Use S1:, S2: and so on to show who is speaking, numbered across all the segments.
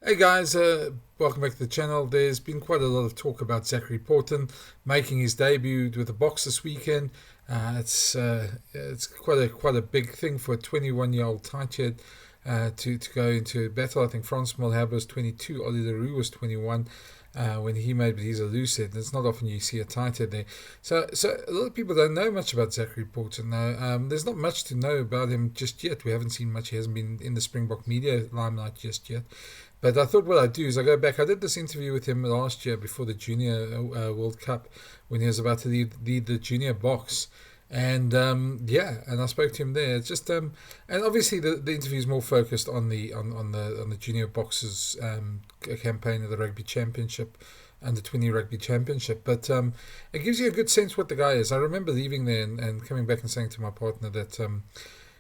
S1: Hey guys, welcome back to the channel. There's been quite a lot of talk about Zachary Porthen making his debut with the Boks this weekend. It's quite a big thing for a 21-year-old tight head to go into battle. I think Frans Malherbe was 22, Ollie Leroux was 21 when he made, but he's a loose head. It's not often you see a tight head there. So a lot of people don't know much about Zachary Porthen. There's not much to know about him just yet. We haven't seen much. He hasn't been in the Springbok media limelight just yet. But I thought what I'd do is I go back. I did this interview with him last year before the Junior World Cup when he was about to lead the Junior Boks. And and I spoke to him there. It's just and obviously the interview is more focused on the Junior Boxes campaign of the Rugby Championship, under 20 Rugby Championship. But it gives you a good sense what the guy is. I remember leaving there and coming back and saying to my partner that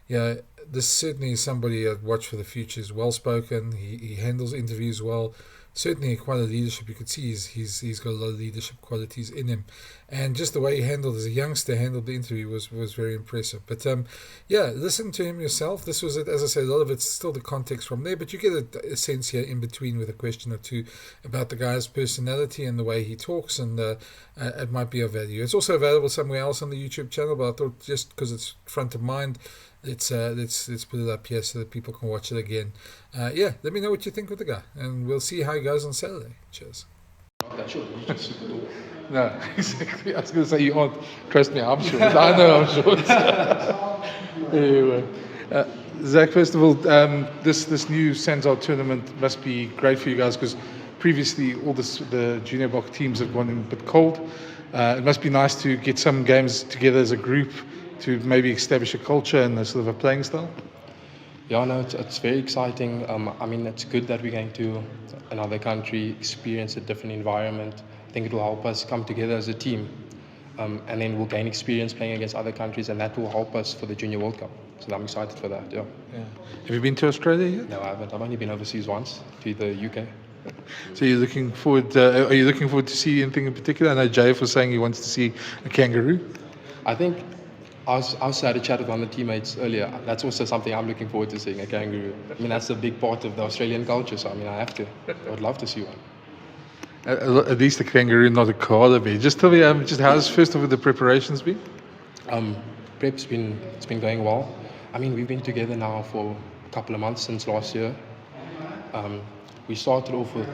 S1: yeah, this certainly is somebody I'd watch for the future. He's well spoken. He handles interviews well. Certainly quite a leadership. You could see he's got a lot of leadership qualities in him, and just the way he handled as a youngster handled the interview was very impressive. But listen to him yourself. This was, as I said, a lot of it's still the context from there, but you get a sense here in between with a question or two about the guy's personality and the way he talks, and it might be of value. It's also available somewhere else on the YouTube channel, but I thought just because it's front of mind, let's put it up here so that people can watch it again. Let me know what you think of the guy, and we'll see how he goes on Saturday. Cheers.
S2: Not that short, he's just super tall.
S1: No, exactly. I was going to say you aren't. Trust me, I'm short. I know I'm short. Anyway, Zach, first of all, this new Sanzal tournament must be great for you guys because previously the Junior Boks teams have gone in a bit cold. It must be nice to get some games together as a group to maybe establish a culture and a sort of a playing style.
S2: Yeah, no, it's very exciting. I mean, it's good that we're going to another country, experience a different environment. I think it will help us come together as a team. And then we'll gain experience playing against other countries, and that will help us for the Junior World Cup. So I'm excited for that, yeah.
S1: Have you been to Australia yet?
S2: No, I haven't. I've only been overseas once, to the UK.
S1: So you're looking forward, are you looking forward to see anything in particular? I know JF was saying he wants to see a kangaroo.
S2: I think I also had a chat with one of the teammates earlier. That's also something I'm looking forward to seeing, a kangaroo. I mean, that's a big part of the Australian culture, so I mean, I have to. I would love to see one.
S1: At least a kangaroo, not a koala bear. Just tell me, just how's first of all the preparations been?
S2: Prep's been going well. I mean, we've been together now for a couple of months since last year. We started off with,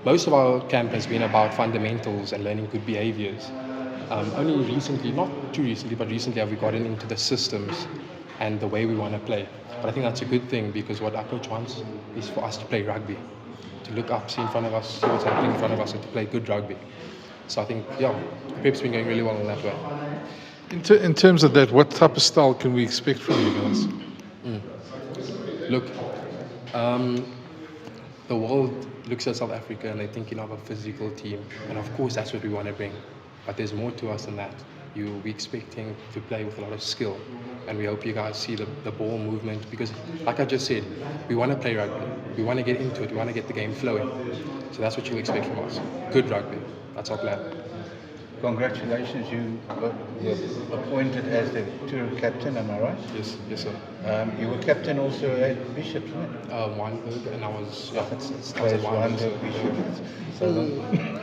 S2: most of our camp has been about fundamentals and learning good behaviors. Only recently, not too recently, but recently have we gotten into the systems and the way we want to play. But I think that's a good thing because what our coach wants is for us to play rugby, to look up, see in front of us, see what's happening in front of us, and to play good rugby. So I think, prep's been going really well in that way.
S1: In terms of that, what type of style can we expect from you guys?
S2: Look, the world looks at South Africa and they're thinking of a physical team, and of course that's what we want to bring. But there's more to us than that. You'll be expecting to play with a lot of skill, and we hope you guys see the ball movement, because like I just said, we want to play rugby, we want to get into it, we want to get the game flowing. So that's what you'll expect from us. Good rugby, that's our plan.
S3: Congratulations, you were appointed as the tour captain, am I right?
S2: Yes, sir.
S3: You were captain also at Bishop's, right?
S2: Weinberg, and I was,
S3: It's Weinberg, Bishop. So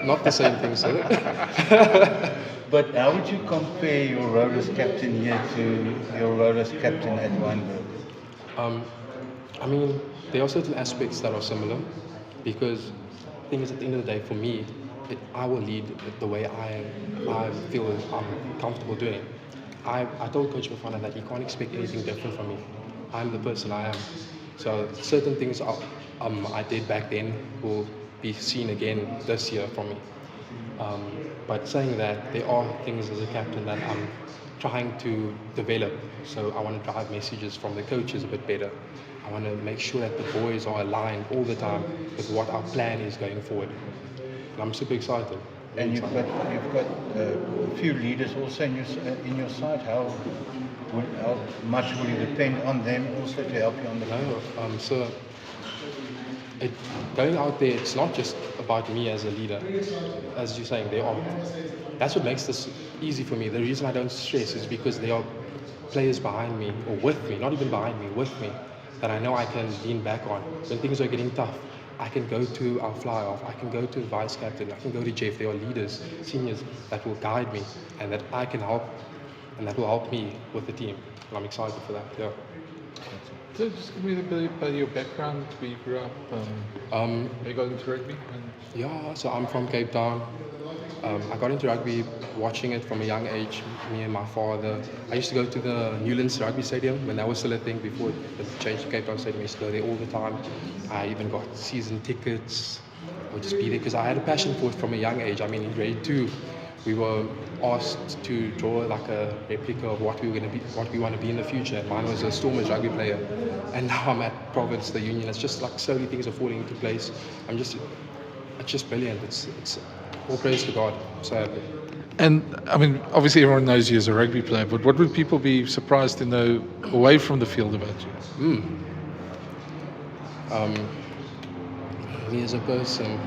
S2: not the same thing, sir.
S3: But how would you compare your role as captain here to your role as captain at Weinberg?
S2: I mean, there are certain aspects that are similar, because the thing is, at the end of the day, for me, I will lead the way I feel I'm comfortable doing. I told Coach Mafana that he can't expect anything different from me. I'm the person I am. So certain things I did back then will be seen again this year from me. But saying that, there are things as a captain that I'm trying to develop. So I want to drive messages from the coaches a bit better. I want to make sure that the boys are aligned all the time with what our plan is going forward. And I'm super excited.
S3: And you've got a few leaders also in your side. How much will you depend on them also to help you on the field?
S2: So going out there, it's not just about me as a leader. As you're saying, that's what makes this easy for me. The reason I don't stress is because there are players behind me, or with me, not even behind me, with me, that I know I can lean back on when things are getting tough. I can go to our fly-off, I can go to the vice captain, I can go to Jeff. There are leaders, seniors that will guide me and that I can help, and that will help me with the team. And I'm excited for that. Yeah.
S1: So just give me a bit about your background, where you grew up, how you got into rugby.
S2: Yeah, so I'm from Cape Town. I got into rugby watching it from a young age, me and my father. I used to go to the Newlands Rugby Stadium when that was still a thing before it changed to Cape Town Stadium. I used to go there all the time. I even got season tickets. I would just be there because I had a passion for it from a young age. I mean, in grade 2, we were asked to draw like a replica of what we were going to be, what we want to be in the future. And mine was a Stormers rugby player. And now I'm at Province, the Union. It's just like slowly things are falling into place. It's just brilliant. It's all praise to God. I'm so happy.
S1: And I mean, obviously everyone knows you as a rugby player, but what would people be surprised to know away from the field about you?
S2: Me as a person.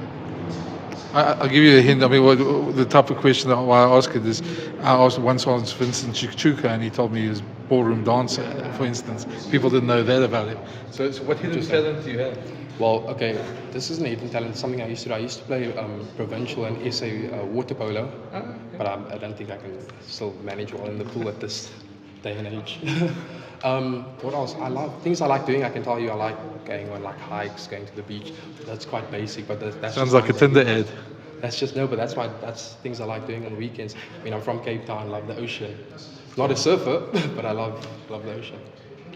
S1: I'll give you a hint. I mean, the type of question that why I ask it is, I once asked Vincent Chuka, and he told me he was ballroom dancer, for instance. People didn't know that about him. So what hidden talent do you have?
S2: Well, okay, this isn't hidden talent. It's something I used to do. I used to play provincial and SA water polo, but I don't think I can still manage well in the pool at this day and age. What else? Things I like doing. I can tell you, I like going on like hikes, going to the beach. That's quite basic, but that's
S1: Sounds
S2: just
S1: like a Tinder ad.
S2: That's things I like doing on weekends. I mean, I'm from Cape Town, love the ocean. Not a surfer, but I love the ocean.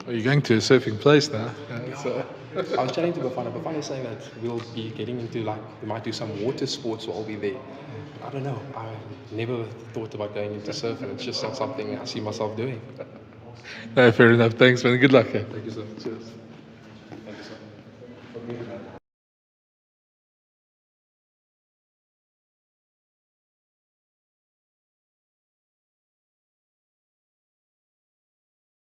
S1: Are you going to a surfing place now?
S2: So I was chatting to Bafana. Bafana is saying that we'll be getting into we might do some water sports while we're there. I don't know. I never thought about going into surfing. It's just not something I see myself doing.
S1: No, fair enough. Thanks, man. Good luck.
S2: Thank you, sir. Cheers.